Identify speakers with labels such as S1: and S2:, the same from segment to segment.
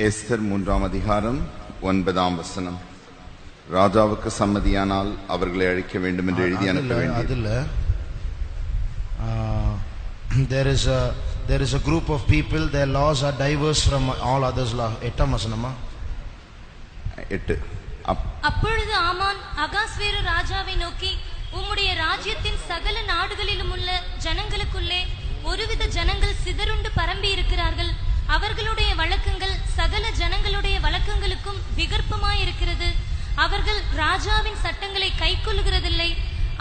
S1: Esther 3ஆம் அதிகாரம் 9ஆம் வசனம். ராஜாவுக்கு சம்மதியானால் அவர்களை அழிக்க வேண்டும் என்று எழுதி அனுப்ப வேண்டும்.
S2: There is a group of people, their laws are diverse from all others law. 8ஆம் வசனமா?
S1: 8.
S3: அப்பொழுது ஆமான் அகாஸ்வேரு ராஜாவை நோக்கி, உம்முடைய ராஜ்யத்தின் சகல நாடுகளிலும் உள்ள ஜனங்களுக்குள்ளே ஒருவித ஜனங்கள் சிதறுண்டு பரம்பி இருக்கிறார்கள். அவர்களுடைய வழக்கங்கள் சகல ஜனங்களுடைய வழக்கங்களுக்கும் விகற்பமாயிருக்கிறது. அவர்கள் ராஜாவின் சட்டங்களை கைக்கொள்ளுகிறதில்லை.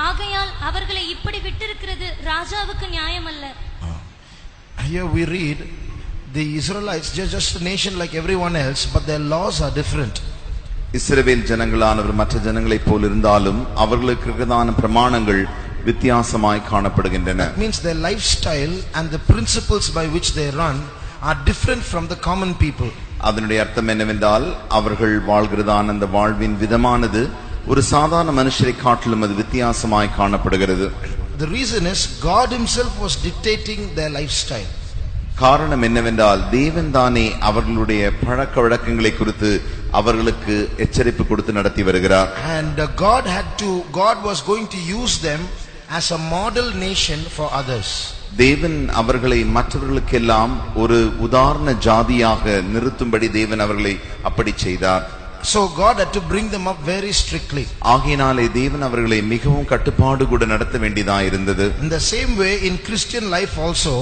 S3: ஆகையால் அவர்களை இப்படி விட்டிருக்கிறது ராஜாவுக்கு நியாயம் அல்ல.
S2: Here we read the Israelites, just a nation like everyone else, but their laws are different.
S1: இஸ்ரவேல் ஜனங்களானவர் மற்ற ஜனங்களைப் போல் இருந்தாலும் அவர்களுக்கு இருக்கிறதான பிரமாணங்கள் வித்தியாசமாய் காணப்படுகின்றன.
S2: That means their lifestyle and the principles by which they run are different from the common people.
S1: அதனுடைய அர்த்தம் என்னவென்றால் அவர்கள் வாழ்கிறதான அந்த வாழ்வின் விதமானது ஒரு சாதாரண மனுஷரை காட்டிலும் அது வித்தியாசமாய் காணப்படுகிறது.
S2: The reason is God himself was dictating their lifestyle.
S1: காரணம் என்னவென்றால் தேவன் தானே அவர்களுடைய பழக்க வழக்கங்களை குறித்து அவர்களுக்கு எச்சரிப்பு கொடுத்து நடத்தி வருகிறார்.
S2: And God was going to use them as a model nation for others.
S1: தேவன் அவர்களை மற்றவர்களுக்கெல்லாம் ஒரு உதாரண ஜாதியாக நிறுத்தும்படி தேவன் அவர்களை அப்படி செய்தார்.
S2: So God had to bring them up very strictly.
S1: ஆகையினாலே தேவன் அவர்களை மிகவும் கட்டுப்பாடு கூட நடத்த வேண்டியதாக இருந்தது.
S2: In the same way in Christian life also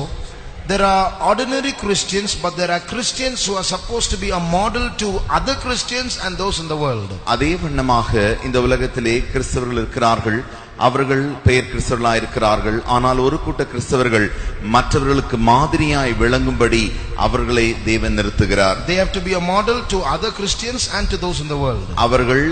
S2: there are ordinary Christians, but there are Christians who are supposed to be a model to other Christians and those in the world.
S1: அதே வண்ணமாக இந்த உலகத்திலே கிறிஸ்தவர்கள் இருக்கிறார்கள். அவர்கள் பெயர் கிறிஸ்தவர்களாய் இருக்கிறார்கள். ஆனால் ஒரு கூட்ட கிறிஸ்தவர்கள் மற்றவர்களுக்கு மாதிரியாய் விளங்கும்படி அவர்களை தேவன் நிறுத்துகிறார்.
S2: They have to be a model to other Christians and to those in the world.
S1: அவர்கள்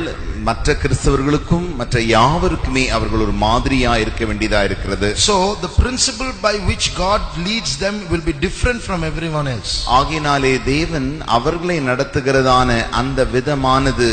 S1: மற்ற கிறிஸ்தவர்களுக்கும் மற்ற யாவருக்குமே அவர்கள் ஒரு மாதிரியாய் இருக்க வேண்டியதா இருக்கிறது.
S2: So the principle by which God leads them will be different from everyone else.
S1: ஆகையினாலே தேவன் அவர்களை நடத்துகிறதான அந்த விதமானது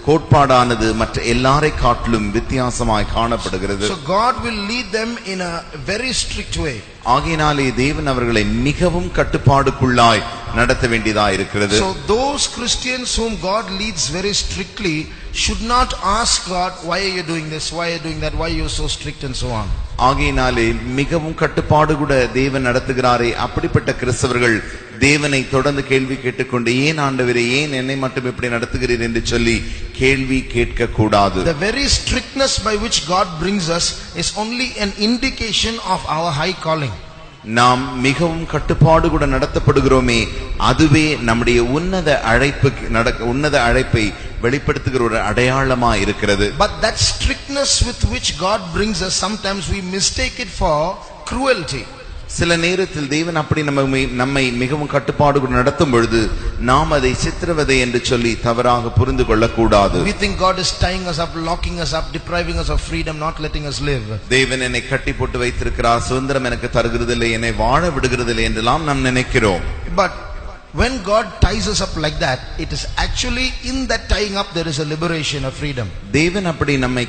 S1: கோட்பாடானது மற்ற எல்லாரை காட்டிலும் வித்தியாசமாய் காணப்படுகிறது.
S2: So God will lead them in a very strict way.
S1: ஆகையினாலே தேவன் அவர்களை மிகவும் கட்டுப்பாடுக்குள்ளாய் நடத்த வேண்டியதாக இருக்கிறது.
S2: So those Christians whom God leads very strictly should not ask God, why are you doing this, why are you doing that, why are you so strict and so on.
S1: ஆகையினாலே மிகவும் கட்டுப்பாடு கூட தேவன் நடத்துகிறாரே அப்படிப்பட்ட கிறிஸ்தவர்கள் தேவனை தொடர்ந்து கேள்வி கேட்டுக்கொண்டு, ஏன் ஆண்டவரே, ஏன் என்னை மட்டும் இப்படி நடத்துகிறீர் என்று சொல்லி கேள்வி கேட்க கூடாது.
S2: The very strictness by which God brings us is only an indication of our high calling.
S1: நாம் மிகவும் கட்டுப்பாடு கூட நடத்தப்படுகிறோமே, அதுவே நம்முடைய உன்னத அழைப்பை வெளிப்படுத்துகிற ஒரு அடையாளமா இருக்கிறது.
S2: But that strictness with which God brings us, sometimes we mistake it for cruelty.
S1: சில நேரத்தில் தேவன் அப்படி நம்மை மிகவும் கட்டுப்பாடு கூட நடத்தும் பொழுது நாம் அதை சித்திரவதை என்று சொல்லி தவறாக புரிந்து கொள்ளக்கூடாது.
S2: We think God is tying us up, locking us up, depriving us of freedom, not letting us live.
S1: தேவன் என்னை கட்டி போட்டு வைத்திருக்கிறார், சுதந்திரம் எனக்கு தருகிறதில்லை, என்னை வாழ விடுகிறதில்லை என்றெல்லாம் நாம் நினைக்கிறோம்.
S2: But when God ties us up like that, it is actually in that tying up there is a liberation of freedom.
S1: தேவன் அப்படி நம்மை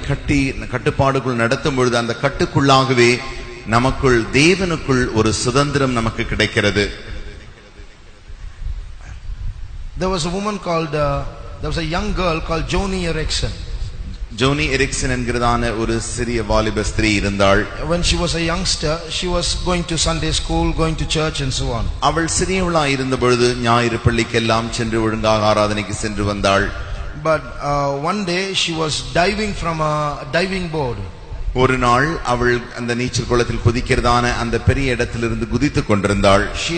S1: கட்டுப்பாடுக்குள் நடத்தும் பொழுது அந்த கட்டுக்குள்ளாகவே நமக்குள் தேவனுக்குள் ஒரு சுதந்திரம் நமக்கு கிடைக்கிறது.
S2: There was a woman called there was a young girl called Joni Erickson.
S1: Joni Erickson என்கிறதான ஒரு சிறிய வாலிப ஸ்திரீ இருந்தாள்.
S2: When she was a youngster, she was going to Sunday school, going to church and so on.
S1: அவள் சிறியவளாய் இருந்த பொழுது ஞாயிறு பள்ளிக்கெல்லாம் சென்று ஒழுங்காக ஆராதனைக்கு சென்று வந்தாள்.
S2: But one day she was diving from a diving board.
S1: ஒரு நாள் அவள் அந்த நீச்சல் குளத்தில் குதிக்கிறதான அந்த பெரிய இடத்திலிருந்து குதித்துக் கொண்டிருந்தாள்.
S2: She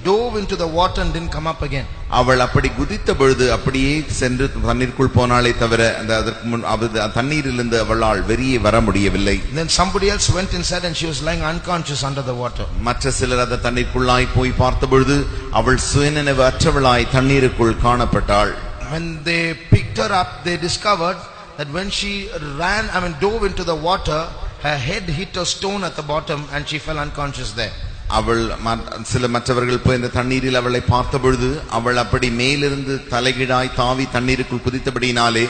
S2: dove into the water and didn't come up again.
S1: அவள் அப்படி குதித்த பொழுது அப்படியே சென்று தண்ணீருக்குள் போனாலே தவிர அதற்கு முன் தண்ணீரிலிருந்து அவளால் வெளியே வர முடியவில்லை.
S2: Then somebody else went inside and she was lying unconscious under the water.
S1: மற்ற சிலர் அந்த தண்ணீருக்குள்ளாய் போய் பார்த்த பொழுது அவள் சுயநினைவு அற்றவளாய் தண்ணீருக்குள் காணப்பட்டாள்.
S2: When they picked her up, they discovered that when she dove into the water, her head hit a stone at the bottom and she fell unconscious there.
S1: அவள் சில மற்றவர்கள் போய் இந்த தண்ணீரில் அவளை பார்த்த பொழுது அவள் அப்படி மேலிருந்து தலைகீழாய் தாவி தண்ணீருக்குள் குதித்தபடியினாலே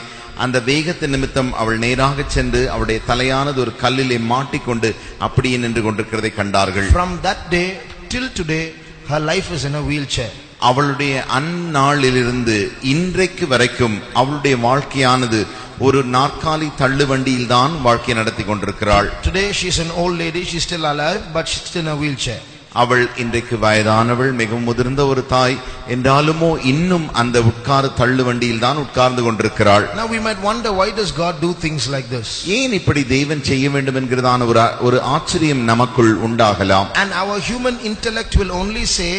S1: அந்த வேகத்தின் நிமித்தம் அவள் நேராக சென்று அவளுடைய தலையானது ஒரு கல்லிலே மாட்டிக்கொண்டு அப்படியே நின்று கொண்டிருக்கிறதை கண்டார்கள்.
S2: From that day till today her life is in a wheelchair.
S1: அவளுடைய அந்நாளிலிருந்து இன்றைக்கு வரைக்கும் அவளுடைய வாழ்க்கையானது ஒரு நாற்காலி தள்ளுவண்டியில் தான் வாழ்க்கை நடத்தி கொண்டிருக்கிறாள்.
S2: Today she is an old lady, she is still alive, but she is still in a wheelchair.
S1: அவள் இன்றைக்கு வயதானவள், மிகவும் முதிர்ந்த ஒரு தாய் என்றாலுமோ இன்னும் அந்த உட்கார தள்ளுவண்டியில் தான் உட்கார்ந்து கொண்டிருக்கிறாள்.
S2: Now we might wonder, why does God do things like this?
S1: ஏன் இப்படி தேவன் செய்ய வேண்டும் என்கிறதான ஒரு ஆச்சரியம் நமக்குள் உண்டாகலாம்.
S2: And our human intellect will only say,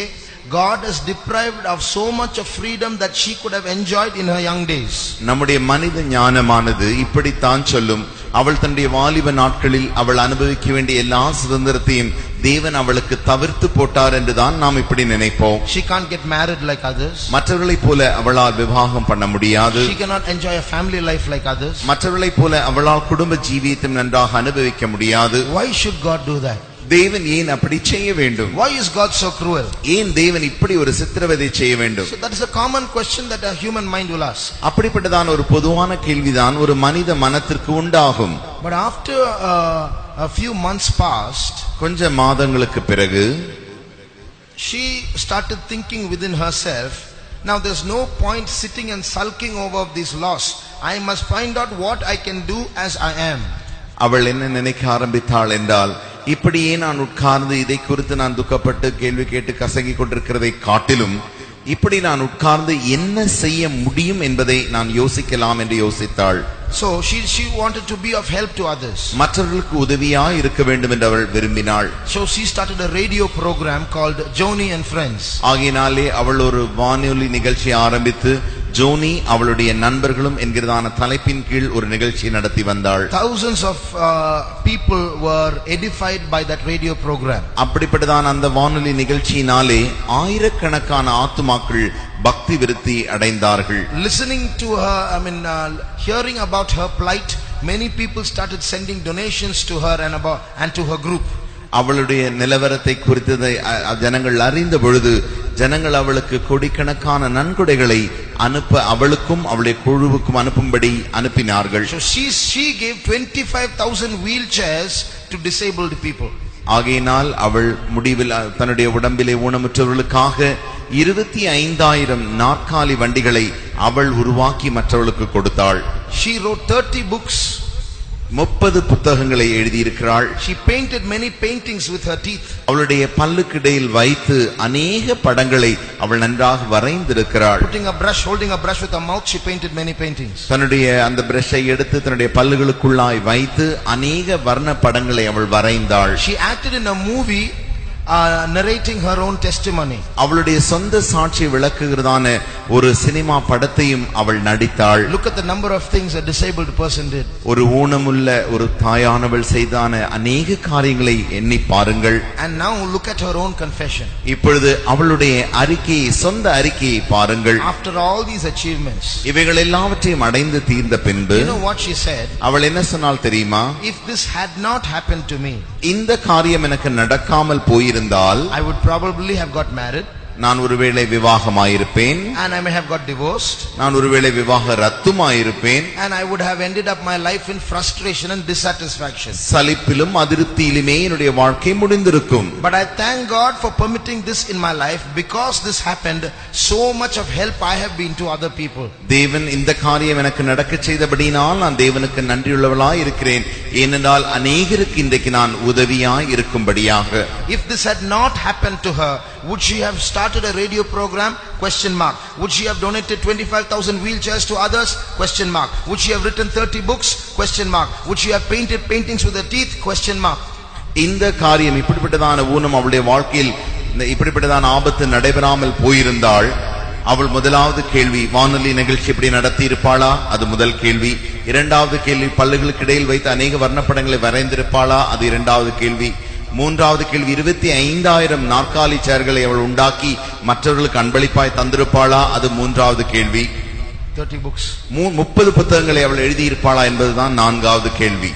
S2: God is deprived of so much of freedom that she could have enjoyed in her young days.
S1: நம்முடைய மனித ஞானமானது இப்படித்தான் சொல்லும், அவள் தன்னுடைய வாலிப நாட்களில் அவள் அனுபவிக்க வேண்டிய எல்லா சுதந்திரத்தையும் தேவன் அவளுக்கு தவிர்த்து போட்டார் என்றுதான் நாம் இப்படி நினைப்போம்.
S2: She can't get married like others.
S1: மற்றவர்களைப் போல அவளால் விவாகம் பண்ண முடியாது.
S2: She cannot enjoy a family life like others.
S1: மற்றவர்களைப் போல அவளால் குடும்ப ஜீவியத்தை நன்றாக அனுபவிக்க முடியாது.
S2: Why should God do that?
S1: தேவன் ஏன் அப்படி செய்ய வேண்டும்?
S2: Why is God so cruel?
S1: ஏன் தேவன் இப்படி ஒரு சித்திரவதை செய்ய வேண்டும்?
S2: So that is a common question that a human mind will ask.
S1: அப்படிப்பட்டதான ஒரு பொதுவான கேள்விதான் ஒரு மனித மனத்திற்கு உண்டாகும்.
S2: But after a few months passed,
S1: கொஞ்ச மாதங்களுக்கு பிறகு
S2: she started thinking within herself, now there's no point sitting and sulking over this loss. I must find out what I can do as I am.
S1: அவள் என்ன நினைக்க ஆரம்பித்தாள் என்றால், இப்படியே நான் உட்கார்ந்து இதை குறித்து நான் துக்கப்பட்டு கேள்வி கேட்டு கசங்கிக் கொண்டிருக்கிறதை காட்டிலும் இப்படி நான் உட்கார்ந்து என்ன செய்ய முடியும் என்பதை நான் யோசிக்கலாம் என்று யோசித்தாள்.
S2: So she wanted to be of help to others.
S1: மற்றவர்களுக்கு உதவியாய் இருக்க வேண்டும் என்று அவள் விரும்பினாள்.
S2: So she started a radio program called Joni and Friends.
S1: ஆகையினாலே அவள் ஒரு வானொலி நிகழ்ச்சி ஆரம்பித்து ஜோனி அவளுடைய நண்பர்களும் என்கிறதான தலைப்பின் கீழ் ஒரு நிகழ்ச்சி நடத்தி வந்தாள்.
S2: Thousands of people were edified by that radio program.
S1: அப்படிப்பட்டதான அந்த வானொலி நிகழ்ச்சியினாலே ஆயிரக்கணக்கான ஆத்துமாக்கள் பக்தி விருத்தி அடைந்தார்கள்.
S2: Listening to her, hearing about her plight, many people started sending donations to her and to her group.
S1: அவளுடைய நிலவரத்தை குறித்ததை ஜனங்கள் அறிந்த பொழுது ஜனங்கள் அவளுக்கு கோடிக்கணக்கான நன்கொடைகளை அனுப்ப அவளுக்கும் அவளுடைய குழுவுக்கும் அனுப்பும்படி அனுப்பினார்கள்.
S2: So she gave 25,000 wheelchairs to disabled people.
S1: ஆகையினால் அவள் முடிவில் தன்னுடைய உடம்பிலே ஊனமுற்றவர்களுக்காக 25,000 நாற்காலி வண்டிகளை அவள் உருவாக்கி மற்றவர்களுக்கு கொடுத்தாள்.
S2: She wrote 30 books.
S1: 30 புத்தகங்களை எழுதியிருக்கிறாள்.
S2: She painted many paintings with her teeth.
S1: அவளுடைய பல்லுக்கிடையில் வைத்து அநேக படங்களை அவள் நன்றாக வரைந்திருக்கிறாள்.
S2: Holding a brush with her mouth, she painted many paintings.
S1: தன்னுடைய அந்த பிரஷை எடுத்து தன்னுடைய பல்லுகளுக்குள்ளாய் வைத்து அநேக வர்ண படங்களை அவள் வரைந்தாள்.
S2: She acted in a movie narrating her own testimony.
S1: அவளுடைய சொந்த சாட்சி விளக்குகிறதான ஒரு சினிமா படத்தையும் அவள் நடித்தாள்.
S2: Look at the number of things a disabled person did.
S1: ஒரு ஊனமுள்ள ஒரு தாயானவள் செய்தான அநேக காரியங்களை எண்ணி பாருங்கள்.
S2: And now look at her own confession.
S1: இப்பொழுது அவளுடைய அறிக்கையை, சொந்த அறிக்கையை பாருங்கள்.
S2: After all these achievements,
S1: இவைகள் எல்லாவற்றையும் அடைந்து தீர்ந்த பின்பு,
S2: you know what she said?
S1: அவள் என்ன சொன்னாள் தெரியுமா?
S2: If this had not happened to me,
S1: இந்த காரியம் எனக்கு நடக்காமல் போயிருந்தால்
S2: I would probably have got married.
S1: நான் ஒருவேளை விவாகமாயிருப்பேன்.
S2: And I may have got divorced.
S1: நான் ஒருவேளை விவாக ரத்துமாயிருப்பேன்.
S2: And I would have ended up my life in frustration and dissatisfaction.
S1: சலிப்பிலும் அதிருப்தியிலுமே என்னுடைய வாழ்க்கை முடிந்திருக்கும்.
S2: But I thank God for permitting this in my life, because this happened, so much of help I have been to other people.
S1: தேவன் இந்த காரியம் எனக்கு நடக்க செய்தபடியினால் நான் தேவனுக்கு நன்றியுள்ளவளாய் இருக்கிறேன். ஏனென்றால் அநேகருக்கு இன்றைக்கு நான் உதவியாய் இருக்கும்படியாக.
S2: If this had not happened to her, would she have started a radio program? Question mark. Would she have donated 25,000 wheelchairs to others? Question mark. Would she have written 30 books? Question mark. Would she have painted paintings with her teeth? Question mark.
S1: இந்த காரியம், இப்படிப்பட்டதான ஊனம் அவளுடைய வாழ்க்கையில் இப்படிப்பட்டதான ஆபத்து நடைபெறாமல் போயிருந்தாள். அவள் முதலாவது கேள்வி, வானொலி நிகழ்ச்சி இப்படி நடத்தி இருப்பாளா? அது முதல் கேள்வி. இரண்டாவது கேள்வி, பல்லுகளுக்கு இடையில் வைத்து அநேக வர்ணப்படங்களை வரைந்திருப்பாளா? அது இரண்டாவது கேள்வி. மூன்றாவது கேள்வி, 25,000 நாற்காலி சேர்களை அவள் உண்டாக்கி மற்றவர்களுக்கு அன்பளிப்பாய் தந்திருப்பாளா? அது மூன்றாவது கேள்வி.
S2: 30 books.
S1: 30 புத்தகங்களை அவள் எழுதியிருப்பாளா என்பதுதான் நான்காவது கேள்வி.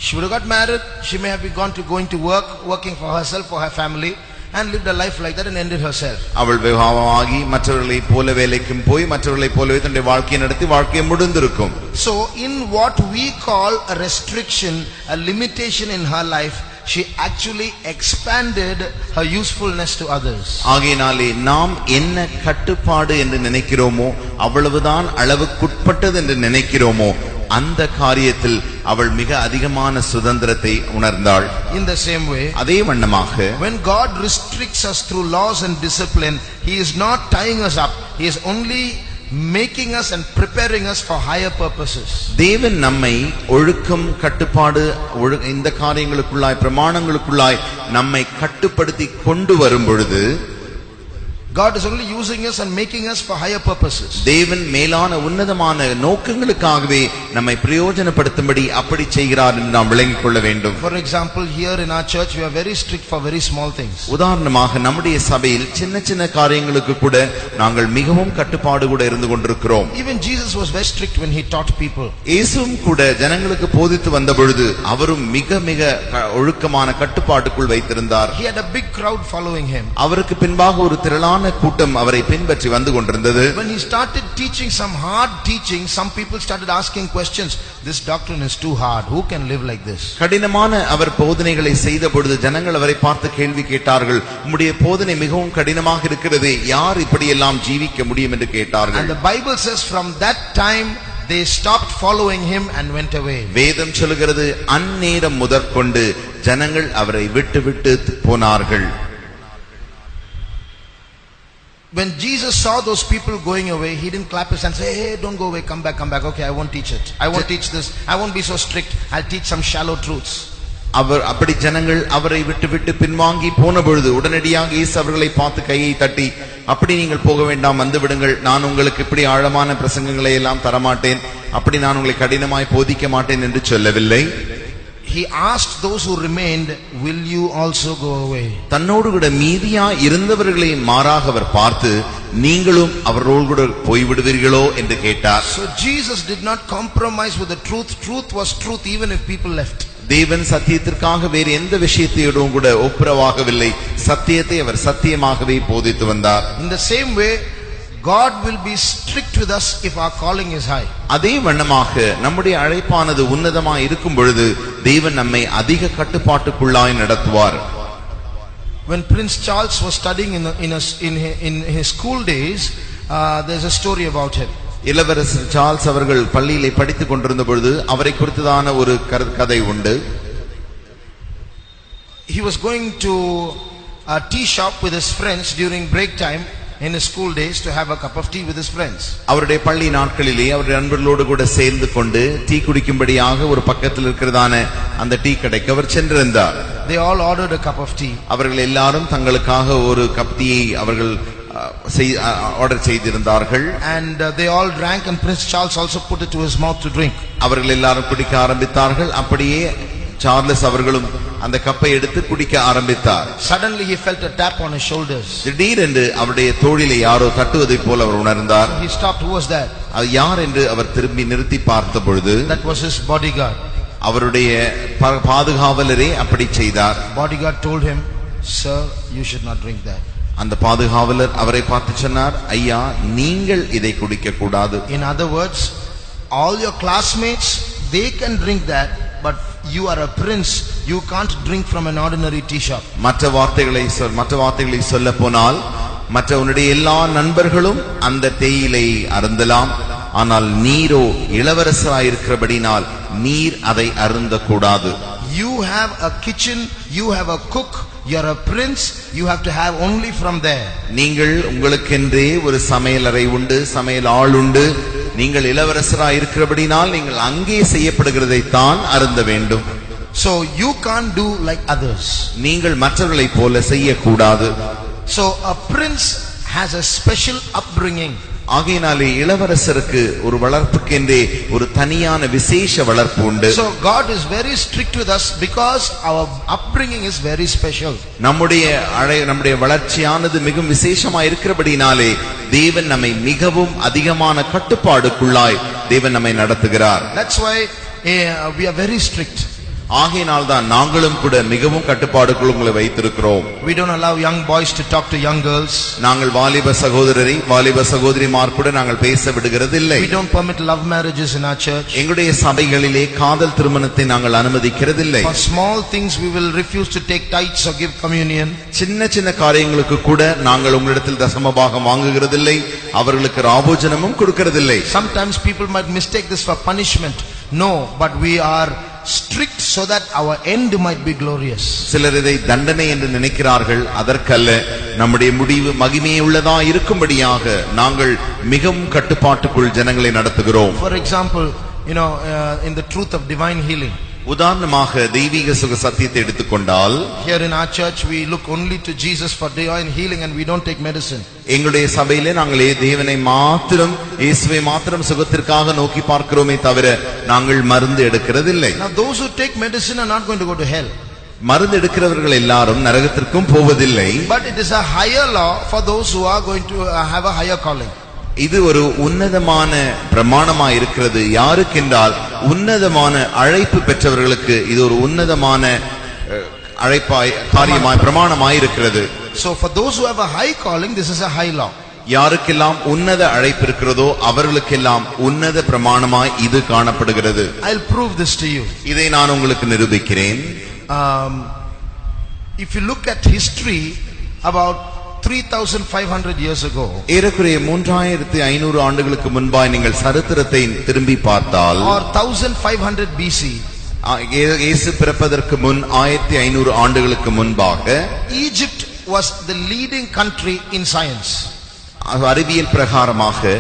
S2: She would have got married. She may have gone to going to work, working for herself, for her family, and lived a life like that and ended herself.
S1: அவள் விவாகமாகி மற்றவர்களை போல வேலைக்கும் போய் மற்றவர்களை போலவே தன்னுடைய வாழ்க்கையை நடத்தி வாழ்க்கையை முடிந்திருக்கும்.
S2: So in what we call a restriction, a limitation in her life, she actually expanded her usefulness to others.
S1: ஆகையினாலே நாம் என்ன கட்டுப்பாடு என்று நினைக்கிறோமோ அவ்வளவுதான் அளவுக்குட்பட்டது என்று நினைக்கிறோமோ அந்த காரியத்தில் அவள் மிக அதிகமான சுதந்திரத்தை உணர்ந்தாள்.
S2: In the same way,
S1: அதே வண்ணமாக
S2: when God restricts us through laws and discipline, he is not tying us up, he is only making us and preparing us for higher purposes.
S1: தேவன் நம்மை ஒழுக்கம் கட்டுப்பாடு இந்த காரியங்களுக்குள்ளாய் பிரமாணங்களுக்குள்ளாய் நம்மை கட்டுப்படுத்தி கொண்டு வரும் பொழுது
S2: God is only using us and making us for higher purposes.
S1: தேவன் மேலான உன்னதமான நோக்கங்களுக்காகவே நம்மை பிரயோஜனப்படுத்தும்படி அப்படி செய்கிறார் என்று நாம் விளங்கிக் கொள்ள வேண்டும்.
S2: For example, here in our church we are very strict for very small things.
S1: உதாரணமாக நம்முடைய சபையில் சின்ன சின்ன காரியங்களுக்கு கூட நாங்கள் மிகவும் கட்டுப்பாடு கூட இருந்து கொண்டிருக்கிறோம்.
S2: Even Jesus was very strict when he taught people.
S1: இயேசுவும் கூட ஜனங்களுக்கு போதித்து வந்த பொழுது அவரும் மிக மிக ஒழுக்கமான கட்டுப்பாட்டுக்குள் வைத்திருந்தார்.
S2: He had a big crowd following him.
S1: அவருக்கு பின்பாக ஒரு திரளான கூட்டம் அவரை பின்பற்றி வந்து கொண்டிருந்தது.
S2: When he started teaching some hard teaching, some people started asking questions. This doctrine is too hard. Who can live like this?
S1: கடினமான அவர் போதனைகளை செய்த பொழுது ஜனங்கள் அவரை பார்த்து கேள்வி கேட்டார்கள். உம்முடைய போதனை மிகவும் கடினமாக இருக்கிறது, யார் இப்படி எல்லாம் ஜீவிக்க முடியும் என்று கேட்டார்கள்.
S2: And the Bible says from that time they stopped following him and went away.
S1: வேதம் சொல்கிறது அந்நேரம் முதற்கொண்டு ஜனங்கள் அவரை விட்டு போனார்கள்.
S2: When Jesus saw those people going away, he didn't clap his hands and say, hey, don't go away, come back. Okay, I won't teach it. I won't teach this. I won't be so strict. I'll teach some shallow truths.
S1: அவர் அப்படி ஜனங்கள் அவரை விட்டு பின்வாங்கி போன பொழுது உடனடியாக இயேசு அவர்களை பார்த்து கையை தட்டி, அப்படி நீங்கள் போக வேண்டாம், வந்து விடுங்கள், நான் உங்களுக்கு இப்படி ஆழமான பிரசங்கங்களை எல்லாம் தரமாட்டேன், அப்படி நான் உங்களை கடினமாய் போதிக்க மாட்டேன் என்று சொல்லவில்லை.
S2: He asked those who remained, will you also go away?
S1: தன்னோடு கூட மீதியா இருந்தவர்களை மாறாக அவர் பார்த்து, நீங்களும் அவரோடு கூட போய்விடுவீர்களோ என்று கேட்டார்.
S2: So Jesus did not compromise with the truth. Truth was truth even if people left.
S1: தேவன் சத்தியத்திற்காக வேறு எந்த விஷயத்தையோடும் கூட ஒப்புரவாகவில்லை. சத்தியத்தை அவர் சத்தியமாகவே போதித்து வந்தார்.
S2: In the same way, God will be strict with us if our calling is high.
S1: அதே வண்ணமாக நம்முடைய அழைப்பானது உன்னதமாய் இருக்கும் பொழுது தேவன் நம்மை அதிக கட்டுப்பாட்டுக்குள்ளாய் நடத்துவார்.
S2: When Prince Charles was studying in his school days, there's a story about him.
S1: இளவரசர் சார்ல்ஸ் அவர்கள் பள்ளியிலே படித்துக் கொண்டிருந்த பொழுது அவரை குறித்ததான ஒரு கதை உண்டு.
S2: He was going to a tea shop with his friends during break time in his school days to have a cup of tea with his friends.
S1: அவருடைய பள்ளி நாட்களிலே அவருடைய நண்பர்களோடு கூட சேர்ந்து கொண்டு டீ குடிக்கும்படியாக ஒரு பக்கத்தில் இருக்கிறதான அந்த டீ கடைக்கு அவர் சென்றிருந்தார்.
S2: They all ordered a cup of tea.
S1: அவர்கள் எல்லாரும் தங்களுக்காக ஒரு கப் டீயை அவர்கள் ஆர்டர் செய்திருந்தார்கள்.
S2: And they all drank and Prince Charles also put it to his mouth to drink.
S1: அவர்கள் எல்லாரும் குடிக்க ஆரம்பித்தார்கள். அப்படியே சார்லஸ் அவர்களும் அந்த கப்பை எடுத்து குடிக்க ஆரம்பித்தார்.
S2: Suddenly he felt a tap on his shoulders.
S1: திடீரென்று அவருடைய தோளிலே யாரோ தட்டுவதை போல அவர் உணர்ந்தார்.
S2: He stopped. Who was that?
S1: அது யார் என்று அவர் திரும்பி நிறுத்தி பார்த்த பொழுது
S2: That was his bodyguard.
S1: அவருடைய பாதுகாவலரே அப்படி செய்தார்.
S2: Bodyguard told him, sir, you should not drink that.
S1: அந்த பாதுகாவலர் அவரை பார்த்து சொன்னார், ஐயா, நீங்கள் இதை குடிக்க கூடாது.
S2: In other words, all your classmates, they can drink that, but you are a prince, you can't drink from an ordinary tea shop.
S1: மற்ற வார்த்தைகளை சொல்ல போனால் மற்ற உன்னுடைய எல்லா நண்பர்களும் அந்த தேயிலை அருந்தலாம், ஆனால் நீரோ இளவரசராயிருக்கிறபடினால் நீர் அதை அருந்தக்கூடாது.
S2: You have a kitchen, you have a cook, you are a prince, you have to have only from there.
S1: நீங்கள் உங்களுக்கென்றே ஒரு சமையலறை உண்டு, சமையல் ஆள் உண்டு. நீங்கள் இளவரசராய் இருக்கிறபடினால் நீங்கள் அங்கே செய்யப்படுகிறதை தான் அருந்த வேண்டும்.
S2: So you can't do like others.
S1: நீங்கள் மற்றவர்களைப் போல செய்யக்கூடாது.
S2: So a prince has a special upbringing.
S1: ஆகையினாலே இளவரசருக்கு ஒரு வளர்ப்புக்கென்றே ஒரு தனியான விசேஷ வளர்ப்பு உண்டு.
S2: So God is very strict with us because our upbringing is very special.
S1: நம்முடைய வளர்ச்சியானது மிகவும் விசேஷமாய் இருக்கிறபடினாலே தேவன் நம்மை மிகவும் அதிகமான கட்டுப்பாடுக்குள்ளாய் தேவன் நம்மை நடத்துகிறார்.
S2: That's why we are very strict.
S1: ஆகையினால் தான் நாங்களும் கூட மிகவும் கட்டுப்பாடுக்குள் உங்களை வைத்திருக்கிறோம்.
S2: We don't allow young boys to talk to young girls.
S1: நாங்கள் வாலிப சகோதரரை வாலிப சகோதரிமார் கூட நாங்கள் பேச விடுகிறதில்லை.
S2: We don't permit love marriages in our church.
S1: எங்களுடைய சபைகளிலே காதல் திருமணத்தை நாங்கள் அனுமதிக்கிறதில்லை.
S2: For small things we will refuse to take tithes or give communion.
S1: சின்ன சின்ன காரியங்களுக்கு கூட நாங்கள் உங்களிடத்தில் தசமபாகம் வாங்குகிறதில்லை, அவர்களுக்கு ராபோஜனமும் கொடுக்கிறதில்லை.
S2: Sometimes people might mistake this for punishment. No, but we are strict so that our end might be glorious.
S1: சிலர் இதை தண்டனை என்று நினைக்கிறார்கள். அதற்கல்ல, நம்முடைய முடிவு மகிமையுள்ளதா இருக்கும்படியாக நாங்கள் மிகவும் கட்டுப்பாட்டுக்குள் ஜனங்களை நடத்துகிறோம்.
S2: For example, in the truth of divine healing.
S1: உதாரணமாக தெய்வீக சுக சத்தியத்தை எடுத்துக்கொண்டால்,
S2: here in our church we look only to Jesus for divine healing and we don't take medicine.
S1: எங்களுடைய சபையிலே நாங்கள் தேவனை மாத்திரம், இயேசுவை மாத்திரம் சுகத்திற்காக நோக்கி பார்க்கிறோமே தவிர நாங்கள் மருந்து எடுக்கிறதில்லை.
S2: Now those who take medicine are not going to go to hell.
S1: மருந்து எடுக்கிறவர்கள் எல்லாரும் நரகத்திற்கும் போவதில்லை.
S2: But it is a higher law for those who are going to have a higher calling.
S1: இது ஒரு உன்னதமான பிரமாணமாய் இருக்கிறது. யாருக்கென்றால் உன்னதமான அழைப்பு பெற்றவர்களுக்கு இது ஒரு உன்னதமான அழைப்பாய் காரியமாய் பிரமாணமாய் இருக்கிறது.
S2: So for those who have a high calling, this is a high law.
S1: யாருக்கெல்லாம் உன்னத அழைப்பு இருக்கிறதோ அவர்களுக்கெல்லாம் உன்னத பிரமாணமாய் இது காணப்படுகிறது.
S2: I'll prove this to you.
S1: இதை நான் உங்களுக்கு நிரூபிக்கிறேன்.
S2: If you look at history, about 3500 years ago,
S1: ஏறக்குறைய 3500 ஆண்டுகளுக்கு முன்பாய் நீங்கள் சரித்திரத்தை திரும்பி பார்த்தால்,
S2: or 1500 BC,
S1: இயேசு பிறப்பதற்கு முன் 1500 ஆண்டுகளுக்கு முன்பாக,
S2: Egypt was the leading country in science.
S1: அறிவியல் பிரகாரமாக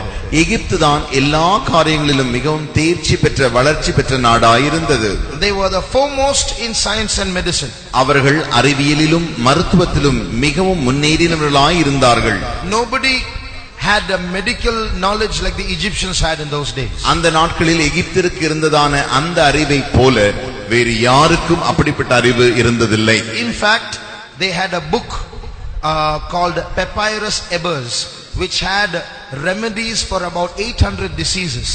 S1: எகிப்து தான் எல்லா காரியங்களிலும் மிகவும் தேர்ச்சி பெற்ற வளர்ச்சி பெற்ற நாடாயிருந்தது.
S2: They were the foremost in science and medicine.
S1: அவர்கள் அறிவியலிலும் மருத்துவத்திலும் மிகவும் முன்னேறினவர்களாய் இருந்தார்கள்.
S2: Nobody had a medical knowledge like the Egyptians had in those days.
S1: அந்த நாட்களில் எகிப்திற்கு இருந்ததான அந்த அறிவை போல வேறு யாருக்கும் அப்படிப்பட்ட அறிவு இருந்ததில்லை.
S2: In fact, they had a book called Papyrus Ebers, which had remedies for about 800 diseases.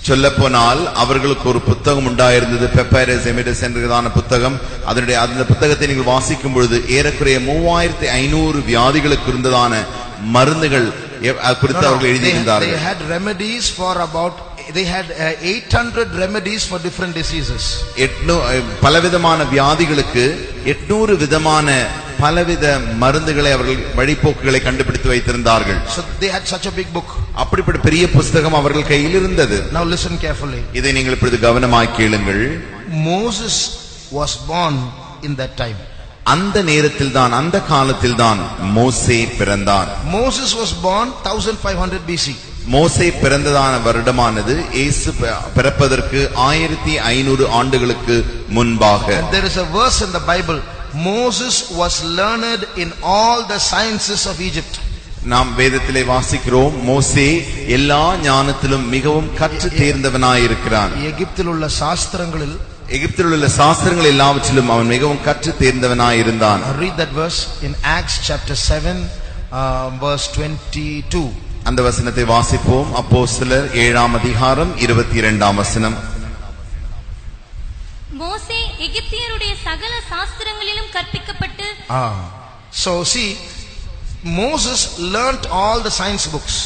S1: சொல்லப்போனால் அவர்களுக்கு ஒரு புத்தகம் உண்டாயிருந்தது, பெப்பைரஸ் எமிடஸ் என்கிறதான புத்தகம். அந்த புத்தகத்தை நீங்கள் வாசிக்கும் பொழுது ஏறக்குறைய 3500 வியாதிகளுக்கு இருந்ததான மருந்துகள் குறித்து அவர்கள் எழுதியிருந்தார்கள்.
S2: They had remedies for about 800 remedies for different diseases.
S1: பலவிதமான வியாதிகளுக்கு 800 விதமான பலவித மருந்துகளை அவர்கள் வழிபோக்குகளை கண்டுபிடித்து வைத்திருந்தார்கள்.
S2: So they had such a big book.
S1: அப்படிப்பட்ட பெரிய புத்தகம் அவர்கள் கையில் இருந்தது.
S2: Now listen carefully.
S1: இதை நீங்கள் இப்பொழுது கவனமாய் கேளுங்கள்.
S2: Moses was born in that time.
S1: அந்த நேரத்தில் தான், அந்த காலத்தில் தான் மோசே பிறந்தார்.
S2: Moses was born 1500 BC.
S1: மோசே பிறந்ததான வருடமானது இயேசு பிறப்பதற்கு 1500 ஆண்டுகளுக்கு முன்பாக.
S2: There is a verse in the Bible, Moses was learned in all the sciences of Egypt.
S1: நாம் வேதத்திலே வாசிக்கிறோம், மோசே எல்லா ஞானத்திலும் மிகவும் கற்று தேர்ந்தவனாய் இருக்கிறான்.
S2: எகிப்தில் உள்ள
S1: சாஸ்திரங்கள் எல்லாவற்றிலும் அவன் மிகவும் கற்று தேர்ந்தவனாய் இருந்தான்.
S2: Read that verse in Acts chapter 7 verse 22.
S1: அந்த வசனத்தை வாசிப்போம். அப்போஸ்தலர் 7ஆம் அதிகாரம் 22ஆம் வசனம்.
S3: மோசே எகிப்தியருடைய சகல சாஸ்திரங்களிலும் கற்பிக்கப்பட்டு.
S2: So see, Moses learnt all the science books.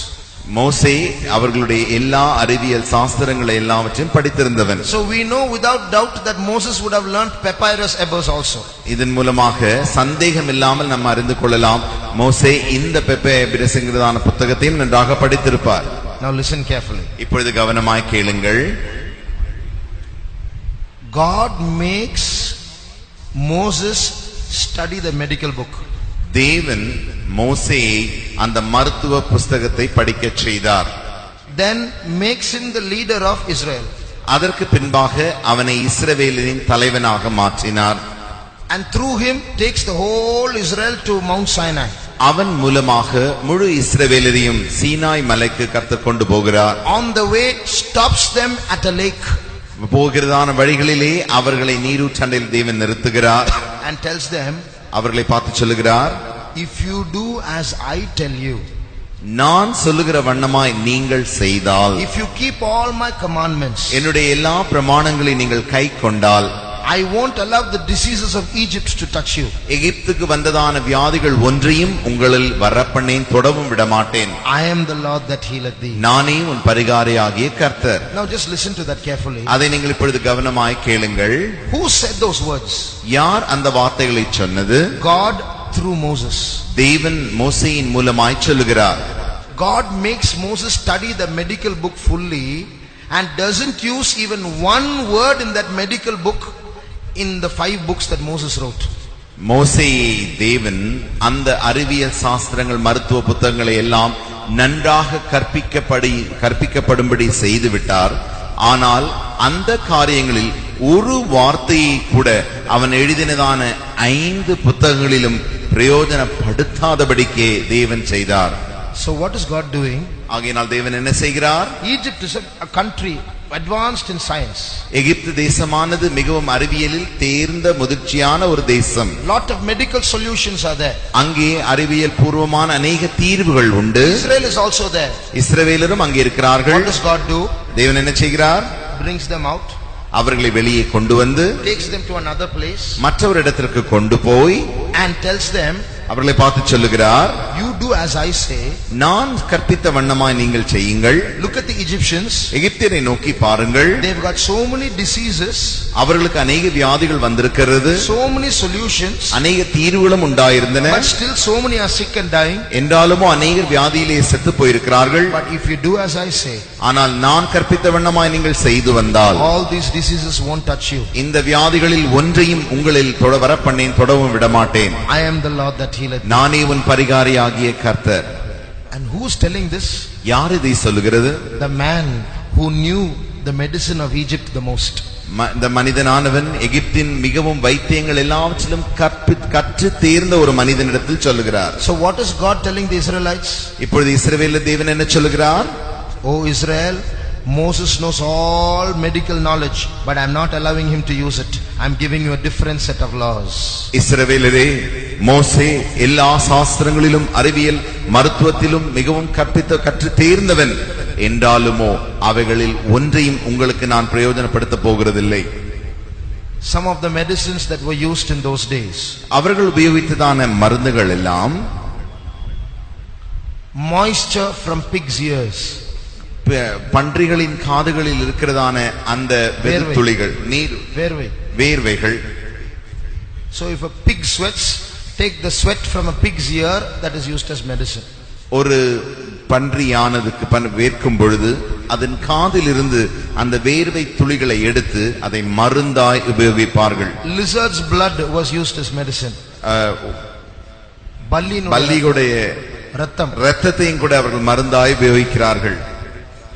S1: மோசே அவர்களுடைய எல்லா அறிவியல் சாஸ்திரங்களை எல்லாவற்றையும் படித்திருந்தவன்.
S2: So we know without doubt that Moses would have learnt Papyrus Ebers also.
S1: இதன் மூலமாக சந்தேகம் இல்லாமல் நம்ம அறிந்து கொள்ளலாம், மோசே இந்த பெப்பைரஸ் என்கிறதான புத்தகத்தையும் நன்றாக படித்திருப்பார்.
S2: Now listen carefully.
S1: இப்பொழுது கவனமாய் கேளுங்கள்.
S2: God makes Moses study the medical book.
S1: தேவன் மோசேயை அந்த மருத்துவ புத்தகத்தை படிக்கச் செய்தார்.
S2: Then makes him the leader of Israel.
S1: அதற்கு பின்பாக அவனை இஸ்ரவேலின் தலைவனாக மாற்றினார்.
S2: And through him takes the whole Israel to Mount Sinai.
S1: அவன் மூலமாக முழு இஸ்ரவேலரையும் சீனாய் மலைக்கு கர்த்தர் கொண்டு போகிறார்.
S2: On the way stops them at a lake.
S1: போகிறதான வழிகளிலே அவர்களை நீரூற்றண்டையில் தேவன் நிறுத்துகிறார்.
S2: And tells them,
S1: அவர்களை பார்த்து சொல்லுகிறார்,
S2: if you do as I tell you,
S1: நான் சொல்லுகிற வண்ணமாய் நீங்கள் செய்தால்,
S2: if you keep all my commandments,
S1: என்னுடைய எல்லா பிரமாணங்களை நீங்கள் கை கொண்டால்,
S2: I won't allow the diseases of Egypt to touch you.
S1: எகிப்துக்கு வந்ததான வியாதிகள் ஒன்றையும் உங்களில் வரப்பண்ணேன், தொடவும் விடமாட்டேன்.
S2: I am the Lord that healeth thee.
S1: நானே உன் பரிகாரியாகிய கர்த்தர்.
S2: Now just listen to that carefully.
S1: அதை நீங்கள் இப்பொழுது கவனமாய் கேளுங்கள்.
S2: Who said those words?
S1: யார் அந்த வார்த்தைகளை சொன்னது?
S2: God through Moses.
S1: தேவன் மோசேயின் மூலமாய் சொல்லுகிறார்.
S2: God makes Moses study the medical book fully and doesn't use even one word in that medical book in the 5 books that Moses wrote.
S1: மோசே தேவன் அந்த அறிவியல் சாஸ்திரங்கள், மருத்துவ புத்தகங்களை எல்லாம் நன்றாக கற்பிக்கப்படும்படி செய்து விட்டார். ஆனால் அந்த காரியங்களில் ஒரு வார்த்தையை கூட அவன் எழுதினதான 5 புத்தகங்களிலும் பிரயோஜனப்படுத்தாதபடிக்கே தேவன் செய்தார்.
S2: So what is God doing?
S1: ஆகையால் தேவன் என்ன செய்கிறார்?
S2: Egypt is a country advanced in science.
S1: எகிப்து தேசமானது மிகவும் அறிவியலில் தேர்ந்த முதிர்ச்சியான ஒரு தேசம்.
S2: Lot of medical solutions are there.
S1: அங்கே அறிவியல் பூர்வமான அநேக தீர்வுகள் உண்டு.
S2: Israel is also there.
S1: இஸ்ரவேலரும் அங்கே இருக்கிறார்கள்.
S2: What does God do?
S1: தேவன் என்ன செய்கிறார்?
S2: Brings them out.
S1: அவர்களை வெளியே கொண்டு வந்து
S2: takes them to another place.
S1: மற்றொரு இடத்திற்கு கொண்டு போய்
S2: and tells them,
S1: அவர்களை பார்த்து சொல்லுகிறார்,
S2: you do as I say.
S1: நான் கற்பித்த வண்ணமாய் நீங்கள் செய்யுங்கள்.
S2: Look at the Egyptians.
S1: எகிப்தியரை நோக்கி பாருங்கள்.
S2: They've got so many diseases.
S1: அவர்களுக்கு அநேக வியாதிகள் வந்திருக்கிறது.
S2: So many solutions.
S1: அநேக தீர்வுகளும் உண்டாயிருந்தன.
S2: But still so many are sick and dying.
S1: என்றாலும் அநேகர் வியாதியிலே செத்து போயிருக்கிறார்கள்.
S2: But if you do as I say,
S1: ஆனால் நான் கற்பித்த வண்ணமாய் நீங்கள் செய்து வந்தால்
S2: all these diseases won't touch you.
S1: இந்த வியாதிகளில் ஒன்றையும் உங்களில் வரப்பண்ணேன், தொடவும் விடமாட்டேன்.
S2: I am the Lord that healeth.
S1: நானே உன் பரிகாரியாகிய கர்த்தர்.
S2: And who's telling this?
S1: யார் இதை சொல்லுகிறது?
S2: The man who knew the medicine of Egypt the most.
S1: இந்த மனிதனானவன் எகிப்தின் மிகவும் வைத்தியங்கள் எல்லாவற்றிலும் கற்று தேர்ந்த ஒரு மனிதனிடத்தில் சொல்லுகிறார்.
S2: So what is God telling the Israelites?
S1: இப்பொழுது இஸ்ரவேல் தேவன் என்ன சொல்லுகிறார்?
S2: Oh Israel, Moses knows all medical knowledge, but I am not allowing him to use it. I am giving you a different set of laws.
S1: இஸ்ரவேலரே, மோசே எல்லா சாஸ்திரங்களிலும் அறிவியல் மருத்துவத்திலும் மிகவும் கற்று தேர்ந்தவன். என்றாலுமோ அவைகளில் ஒன்றையும் உங்களுக்கு நான் பிரயோஜனப்படுத்த போகிறதில்லை.
S2: Some of the medicines that were used in those days,
S1: அவர்கள் உபயோகித்ததான மருந்துகள் எல்லாம்
S2: moisture from pigs' ears,
S1: பன்றிகளின் காதுகளில் இருக்கிறதான அந்த துளிகள், நீர், வேர்வைகள்.
S2: So if a pig sweats, take the sweat from a pig's ear, that is used as medicine.
S1: ஒரு பன்றியானதுக்கு வேர்க்கும் பொழுது அதன் காதில் இருந்து அந்த வேர்வை துளிகளை எடுத்து அதை மருந்தாய் உபயோகிப்பார்கள்.
S2: Lizard's blood was used as medicine.
S1: பல்லியுடைய இரத்தத்தையும் கூட அவர்கள் மருந்தாய் உபயோகிக்கிறார்கள்.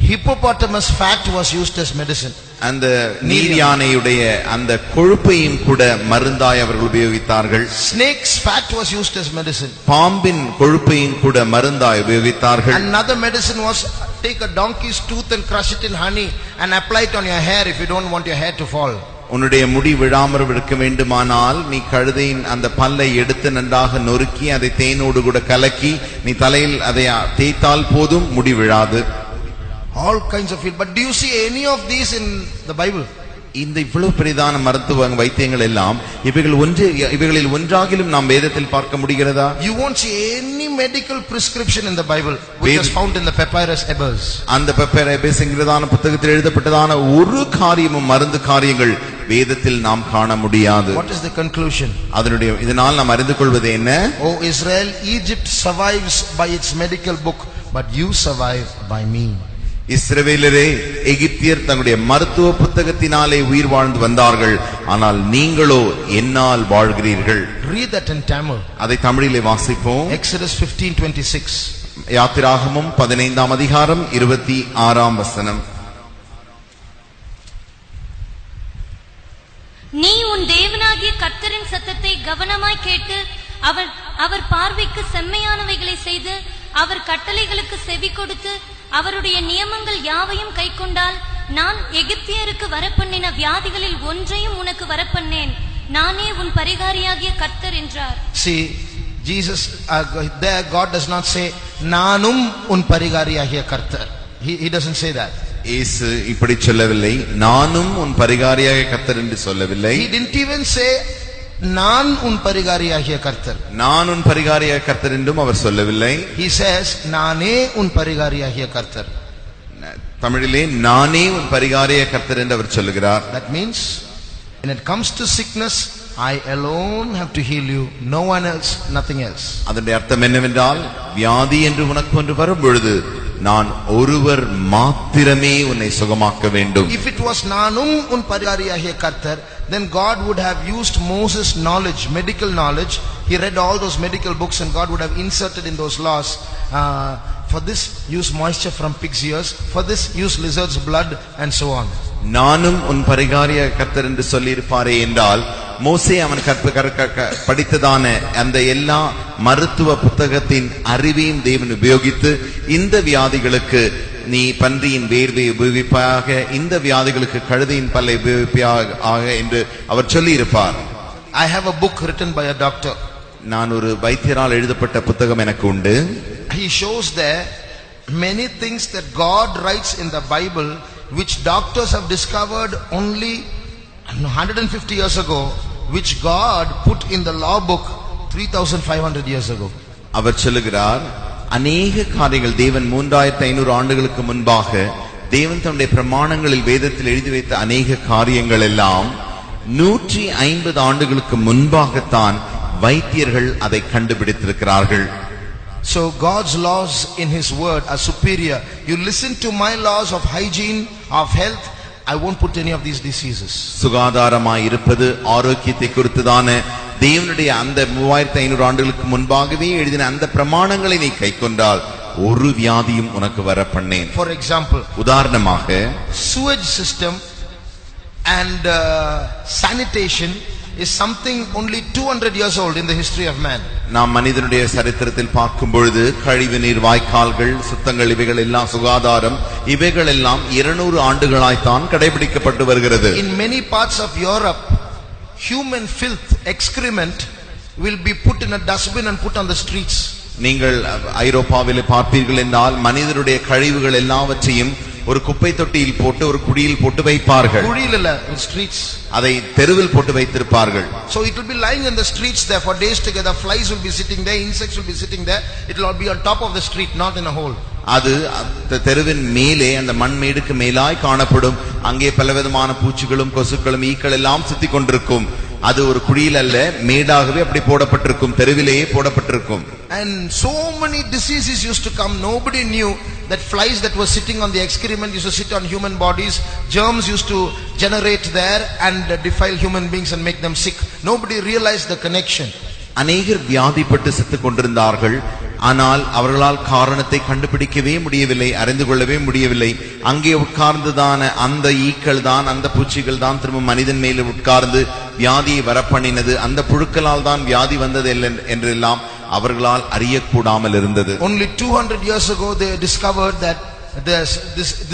S2: Hippopotamus fat was used as medicine.
S1: அந்த நீர் யானையுடைய அந்த கொழுப்பையும் கூட மருந்தாய் அவர்கள் உபயோகித்தார்கள்.
S2: Snake's fat was used as medicine.
S1: பாம்பின் கொழுப்பையும் கூட மருந்தாய் உபயோகித்தார்கள்.
S2: Another medicine was take a donkey's tooth and crush it in honey and apply it on your hair if you don't want your hair to fall.
S1: உன்னுடைய முடி விழாமல் இருக்க வேண்டுமானால் நீ கழுதையின் அந்த பல்லை எடுத்து நன்றாக நொறுக்கி அதை தேனோடு கூட கலக்கி நீ தலையில் அதை தேய்த்தால் போதும், முடி விழாது.
S2: All kinds of but do you see any of these in the Bible?
S1: இந்த இவ்வளவு பெரிதான மருத்துவ வைத்தியங்கள் எல்லாம் இவைகளில் ஒன்றாகிலும் நாம் வேதத்தில் பார்க்க முடிகிறதா?
S2: You won't see any medical prescription in the Bible which is found in the papyrus ebers.
S1: அந்த papyrus என்கிறதான புத்தகத்தில் எழுதப்பட்டதான ஒரு காரியமும் மருந்து காரியங்கள் வேதத்தில் நாம் காண முடியாது.
S2: What is the conclusion?
S1: இதனால் நாம் அறிந்து கொள்வது என்ன?
S2: Oh Israel, Egypt survives by its medical book, but you survive by me.
S1: இஸ்ரவேலரே, எகிப்தியர் தங்களுடைய மருத்துவ புத்தகத்தினாலே உயிர் வாழ்ந்து வந்தார்கள், ஆனால் நீங்களோ என்னால் வாழ்கிறீர்கள்.
S2: Read that in Tamil.
S1: அதை தமிழிலே வாசிப்போம்.
S2: Exodus 15:26.
S1: யாத்திராகமம் 15ஆம் அதிகாரம் 26ஆம் வசனம்.
S3: நீ உன் தேவனாகிய கர்த்தரின் சத்தத்தை கவனமாய் கேட்டு அவர் பார்வைக்கு செம்மையானவைகளை செய்து அவர் கட்டளைகளுக்கு செவி கொடுத்து அவருடைய நியமங்கள் யாவையும் கைக்கொண்டால் நான் எகிப்தியருக்கு வரப்பண்ணின வியாதிகளில் ஒன்றையும் உனக்கு வரப்பண்ணேன். நானே உன் பரிகாரியாகிய கர்த்தர் என்றார்.
S2: See, Jesus there God does not say நானும் உன் பரிகாரியாகிய கர்த்தர். He doesn't say that.
S1: இயேசு இப்படி சொல்லவில்லை, நானும் உன் பரிகாரியாக கர்த்தர் என்று சொல்லவில்லை.
S2: He didn't even say நான் உன் பரிகாரியாகிய கர்த்தர்.
S1: நான் உன் பரிகாரியாக கர்த்தர் என்றும் அவர் சொல்லவில்லை.
S2: He says நானே உன் பரிகாரியாகிய கர்த்தர்.
S1: தமிழிலே நானே உன் பரிகாரியாக கர்த்தர் என்று அவர் சொல்லுகிறார்.
S2: That means when it comes to sickness, I alone have to heal you, no one else, nothing else.
S1: அதனுடைய அர்த்தம் என்னவென்றால், வியாதி என்று உனக்கு ஒன்று வரும் பொழுது நான் ஒருவர் மாத்திரமே உன்னை சுகமாக்க வேண்டும்.
S2: If it was நானும் உன் பரிகாரியாகிய கர்த்தர், then God would have used Moses' knowledge, medical knowledge. He read all those medical books and God would have inserted in those laws, for this use moisture from pig's ears, for this use lizard's blood, and so on.
S1: நானும் உன் பரிகாரியாக கர்த்தர் என்று சொல்லி இருப்பாரே என்றால், மோசே அவன் படித்ததான அந்த எல்லா மருத்துவ புத்தகத்தின் அறிவையும் தேவன் உபயோகித்து, இந்த வியாதிகளுக்கு நீ பன்றியின் வேர்வை உபயோகிப்பாக, இந்த வியாதிகளுக்கு கழுதையின் பல்லை உபயோகிப்பாக என்று அவர் சொல்லி இருப்பார்.
S2: I have a book written by a doctor.
S1: நான் ஒரு வைத்தியரால் எழுதப்பட்ட புத்தகம் எனக்கு உண்டு.
S2: He shows there many things that God writes in the Bible which doctors have discovered only 150 years ago, which God put in the law book 3500 years ago.
S1: அவர் சொல்லுகிறார், அநேக காரியங்கள் தேவன் 3500 ஆண்டுகளுக்கு முன்பாக தேவன் தன்னுடைய பிரமாணங்களில் வேதத்தில் எழுதி வைத்த அநேக காரியங்கள் எல்லாம் 150 ஆண்டுகளுக்கு முன்பாகத்தான் வைத்தியர்கள் அதை கண்டுபிடித்திருக்கிறார்கள்.
S2: So God's laws in His word are superior. You listen to my laws of hygiene, of health, I won't put any of these diseases.
S1: சுகாதாரமாய் இருப்பது, ஆரோக்கியத்தை குறித்ததான தேவனுடைய அந்த 3500 ஆண்டுகளுக்கு முன்பாகவே எழுதின அந்த பிரமாணங்களை நீ கைக்கொண்டால் ஒரு வியாதியும் உனக்கு வர பண்ணேன்.
S2: For example,
S1: உதாரணமாக,
S2: sewage system and sanitation is something only 200 years old in the history of man.
S1: நாம் மனிதனுடைய சரித்திரத்தில் பார்க்கும் பொழுது கழிவு நீர் வாய்க்கால்கள், சுத்தங்கள், இவைகள் எல்லாம், சுகாதாரம், இவைகள் எல்லாம் 200 ஆண்டுகளாய்த்தான் கடைபிடிக்கப்பட்டு வருகிறது.
S2: In many parts of Europe, human filth, excrement will be put in a dustbin and put on the streets.
S1: நீங்கள் ஐரோப்பாவிலே பார்ப்பீர்கள் என்றால் மனிதனுடைய கழிவுகள் எல்லாவற்றையும் ஒரு குப்பை தொட்டியில் போட்டு ஒரு குடியில் போட்டு வைப்பார்கள்.
S2: குடியில் இல்ல, streets.
S1: அதை தெருவில் போட்டு வைத்திருப்பார்கள்.
S2: So it will be lying in the streets there for days together. Flies will be sitting there, insects will be sitting there. It will all be on top of the street, not in a hole.
S1: அது தெருவின் மேலே அந்த மண்மேடுக்கு மேலாய் காணப்படும். அங்கே பலவிதமான பூச்சிகளும் கொசுக்களும் ஈக்கள் எல்லாம் சுத்தி கொண்டிருக்கும். அது ஒரு குழியில் அல்ல, மேடாகவே அப்படி போடப்பட்டிருக்கும், தெருவிலேயே போடப்பட்டிருக்கும்.
S2: And so many diseases used to come. Nobody knew that flies that were sitting on the excrement used to sit on human bodies. Germs used to generate there and defile human beings and make them sick. Nobody realized the connection.
S1: அநேகர் வியாதிப்பட்டு செத்துக் கொண்டிருந்தார்கள். ஆனால் அவர்களால் காரணத்தை கண்டுபிடிக்கவே முடியவில்லை, அறிந்து கொள்ளவே முடியவில்லை. அங்கே உட்கார்ந்துதான அந்த ஈக்கள் தான், அந்த பூச்சிகள் தான் திரும்ப மனிதன் மேலே உட்கார்ந்து வியாதியை வரப்பண்ணினது. அந்த புழுக்களால் தான் வியாதி வந்தது என்றெல்லாம் அவர்களால் அறியக்கூடாமல் இருந்தது.
S2: Only 200 years ago they discovered that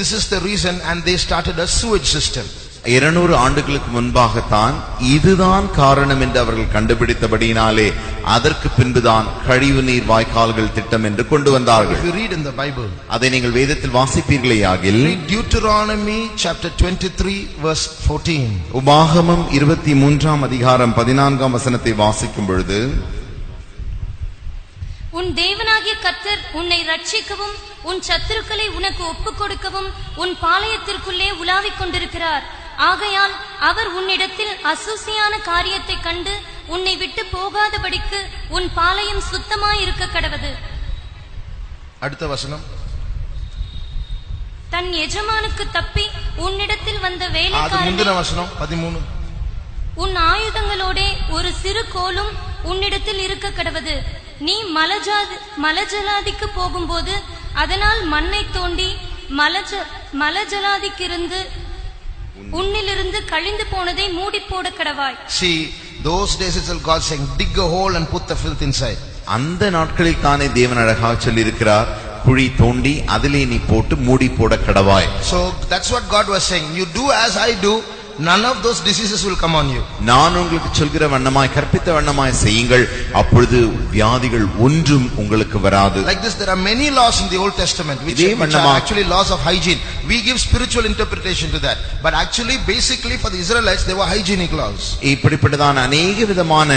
S2: this is the reason, and they started a sewage system.
S1: 200 ஆண்டுகளுக்கு முன்பாகத்தான் இதுதான் காரணம் என்று அவர்கள் கண்டுபிடித்தபடியினாலே அதற்கு பின்புதான் கழிவு நீர் வாய்க்கால்கள் திட்டம் என்று கொண்டு வந்தார்கள்.
S2: If you read in the Bible,
S1: அதை நீங்கள் வேதத்தில் வாசிப்பீர்களேயாகில்,
S2: Deuteronomy chapter 23 verse 14.
S1: உபாகமம் 23ஆம் அதிகாரம் 14ஆம் வசனத்தை வாசிக்கும் பொழுது,
S3: உன் தேவனாகிய கர்த்தர் உன்னை ரட்சிக்கவும் உன் சத்துருக்களை உனக்கு ஒப்புக் கொடுக்கவும் உன் பாளையத்திற்குள்ளே உலாவிக் கொண்டிருக்கிறார். ஆகையால் அவர் உன்னிடத்தில் அசூசியான காரியத்தை கண்டு உன்னை விட்டு போகாதபடிக்கு உன் பாளையம் சுத்தமாயிருக்க கடவது.
S2: அடுத்த வசனம்,
S3: தன் எஜமானுக்கு தப்பி உன்னிடத்தில் வந்த
S2: அது
S3: வேலைக்காரனை,
S2: முந்தின வசனம் 13,
S3: உன் ஆயுதங்களோடே ஒரு சிறு கோலும் உன்னிடத்தில் இருக்க கடவது. நீ மலஜலாதிக்கு போகும்போது அதனால் மண்ணை தோண்டி மலஜலாதிக்கிருந்து உன்னிலிருந்து கழிந்து போனதை மூடி போட கடவாய்.
S2: See, those days itself God saying, dig a hole and put the filth inside.
S1: அந்த நாட்களில் தானே தேவன் அழகாக சொல்லி இருக்கிறார், குழி தோண்டி அதிலே நீ போட்டு மூடி போட கடவாய்.
S2: So that's what God was saying. You do as I do, none of those diseases will come on you.
S1: நான் உங்களுக்கு சொல்கிற வண்ணமாய் கற்பித்த வண்ணமாய் செய்யுங்கள், அப்பொழுது வியாதிகள் ஒன்றும் உங்களுக்கு வராது.
S2: Like this, there are many laws in the Old Testament which are actually laws of hygiene. We give spiritual interpretation to that, but actually basically for the Israelites they were hygienic laws.
S1: இப்படிப்பட்டதான அநேக விதமான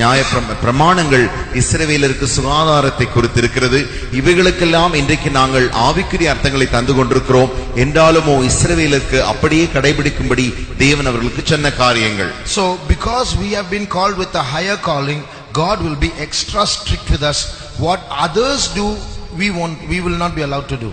S1: நியாய பிரமாணங்கள் இஸ்ரவேலருக்கு சுகாதாரத்தை குறித்திருக்கிறது. இவைகளுக்கெல்லாம் இன்றைக்கு நாங்கள் ஆவிக்குரிய அர்த்தங்களை தந்து கொண்டிருக்கிறோம். என்றாலும் இஸ்ரவேலருக்கு அப்படியே கடைபிடிக்கும்படி தேவன் அவர்களுக்கு சொன்ன காரியங்கள்.
S2: So because we have been called with a higher calling, God will be extra strict with us. What others do, we will not be allowed to do.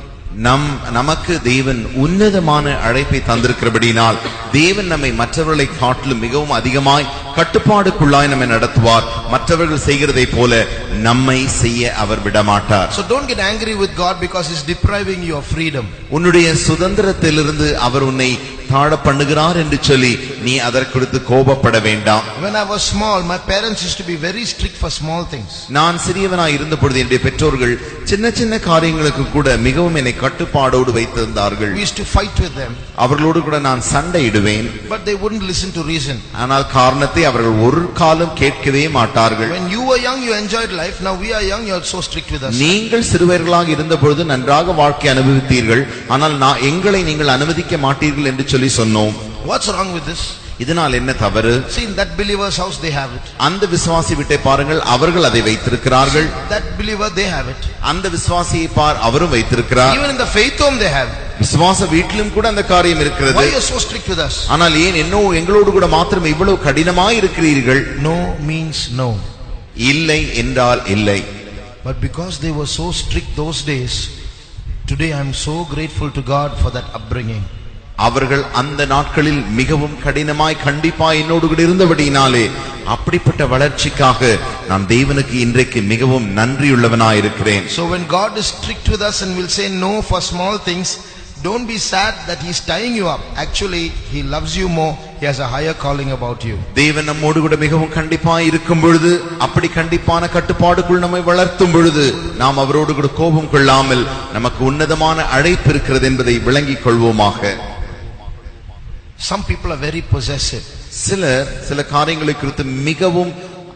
S1: நமக்கு தேவன் உன்னதமான அழைப்பை தந்திருக்கிறபடினால் தேவன் நம்மை மற்றவர்களை காட்டிலும் மிகவும் அதிகமாய் கட்டுப்பாடுக்குள்ளாய் நம்மை நடத்துவார். மற்றவர்கள் செய்கிறதை போல நம்மை செய்ய அவர் விடமாட்டார்.
S2: So don't get angry with God because he's depriving you of freedom.
S1: உன்னுடைய சுதந்திரத்திலிருந்து அவர் உன்னை தாழ பண்ணுகிறார் என்று சொல்லி நீ அதற்குறித்து கோபப்பட வேண்டாம்.
S2: When I was small, my parents used to be very strict for small things.
S1: நான் சிறியவனாய் இருந்த பொழுது என்னுடைய பெற்றோர்கள் சின்ன சின்ன காரியங்களுக்கு கூட மிகவும் என்னை கட்டுப்பாடோடு வைத்திருந்தார்கள்.
S2: We used to fight with them.
S1: அவர்களோடு கூட நான் சண்டையிடுவேன்.
S2: But they wouldn't listen to reason.
S1: ஆனால் காரணத்தை அவர்கள் ஒரு காலம் கேட்கவே மாட்டார்கள்.
S2: When you were young, you enjoyed life. Now we are young, you are so strict with us.
S1: நீங்கள் சிறுவர்களாக இருந்த பொழுது நன்றாக வாழ்க்கை அனுபவித்தீர்கள், ஆனால் எங்களை நீங்கள் அனுமதிக்க மாட்டீர்கள் என்று சொல்லி சொன்னோம்.
S2: What's wrong with this?
S1: இதனால் என்ன தவறு?
S2: See, in that believer's house they have it.
S1: அந்த விசுவாசி வீட்டை பாருங்கள், அவர்கள் அதை வைத்திருக்கிறார்கள்.
S2: That believer they have it.
S1: அந்த விசுவாசியை பார், அவரும் வைத்திருக்கிறார்.
S2: Even in the faith home they have.
S1: விசுவாச வீட்டிலும் கூட அந்த காரியம் இருக்கிறது.
S2: Why you are so strict with us?
S1: ஆனால் ஏன் எங்களோடு கூட மாத்திரம் இவ்வளவு கடினமாய் இருக்கிறீர்கள்?
S2: No means no.
S1: இல்லை என்றால் இல்லை.
S2: But because they were so strict those days, today I am so grateful to God for that upbringing.
S1: அவர்கள் அந்த நாட்களில் மிகவும் கடினமாய் கண்டிப்பாய் என்னோடு கூட இருந்தபடியினாலே அப்படிப்பட்ட வளர்ச்சிக்காக நான் தேவனுக்கு இன்றைக்கு மிகவும் நன்றியுள்ளவனாய் இருக்கிறேன்.
S2: So when God is strict with us and will say no for small things, don't be sad that he is tying you up. Actually he loves you more. He has a higher calling about you.
S1: தேவன் நம்மோடு கூட மிகவும் கண்டிப்பாய் இருக்கும் பொழுது, அப்படி கண்டிப்பான கட்டுப்பாடுக்குள் நம்மை வளர்த்தும் பொழுது நாம் அவரோடு கூட கோபம் கொள்ளாமல் நமக்கு உன்னதமான அழைப்பு இருக்கிறது என்பதை விளங்கிக் கொள்வோமாக.
S2: Some people are very possessive.
S1: சில காரியங்களை குறித்து மிகவும்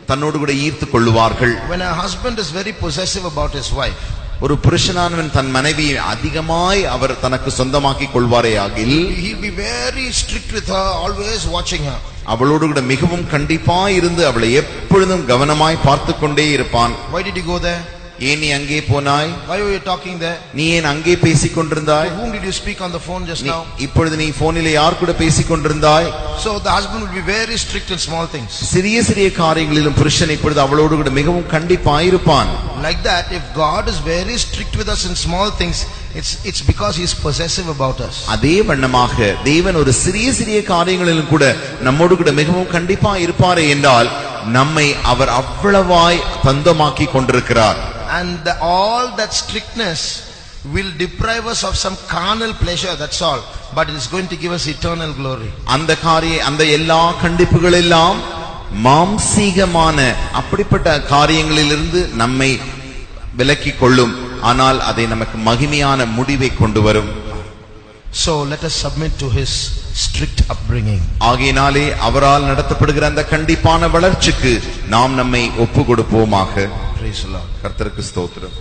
S1: தன்னோடு கூட ஈர்த்துக் கொள்வார்கள்.
S2: When a husband is very possessive about his wife,
S1: ஒரு புருஷனானவன் தன் மனைவியை அதிகமாய் அவர் தனக்கு சொந்தமாக்கிக் கொள்வாரே ஆகில்,
S2: he will be very strict with her, always watching her.
S1: அவளோடு கூட மிகவும் கண்டிப்பாய் இருந்து அவளை எப்பொழுதும் கவனமாய் பார்த்து கொண்டே இருப்பான்.
S2: Why did you go there?
S1: ஏன் நீ அங்கே போனாய்?
S2: Why were you talking there?
S1: நீ ஏன் அங்கே பேசிக் கொண்டிருந்தாய்?
S2: To whom did you speak on the phone just now?
S1: இப்பொழுது நீ போனிலே யார் கூட பேசிக் கொண்டிருந்தாய்?
S2: So the husband will be very strict in small things.
S1: சிறிய காரியங்களிலும் புருஷன் இப்பொழுது அவளோடு கூட மிகவும் கண்டிப்பாய் இருப்பான்.
S2: Like that, if God is very strict with us in small things, it's because he is possessive about us.
S1: அதே வண்ணமாக தேவன் ஒரு சிறிய காரியங்களிலும் கூட நம்மோடு கூட மிகவும் கண்டிப்பாய் இருப்பாரே என்றால் நம்மை அவர் அவ்வளவாய் தந்தமாக்கி கொண்டிருக்கிறார்.
S2: And all that strictness will deprive us of some carnal pleasure, that's all, but it is going to give us eternal glory.
S1: அந்த எல்லா கண்டிப்புகள் எல்லாம் மாம்சீகமான அப்படிப்பட்ட காரியங்களிலிருந்து நம்மை விலக்கிக் கொள்ளும், ஆனால் அதை நமக்கு மகிமையான முடிவை கொண்டு வரும்.
S2: So let us submit to his strict upbringing.
S1: ஆகையினாலே அவரால் நடத்தப்படுகிற அந்த கண்டிப்பான வளர்ச்சிக்கு நாம் நம்மை ஒப்பு கொடுப்போமாக.
S2: Praise the Lord.
S1: கர்த்தருக்கு ஸ்தோத்திரம்.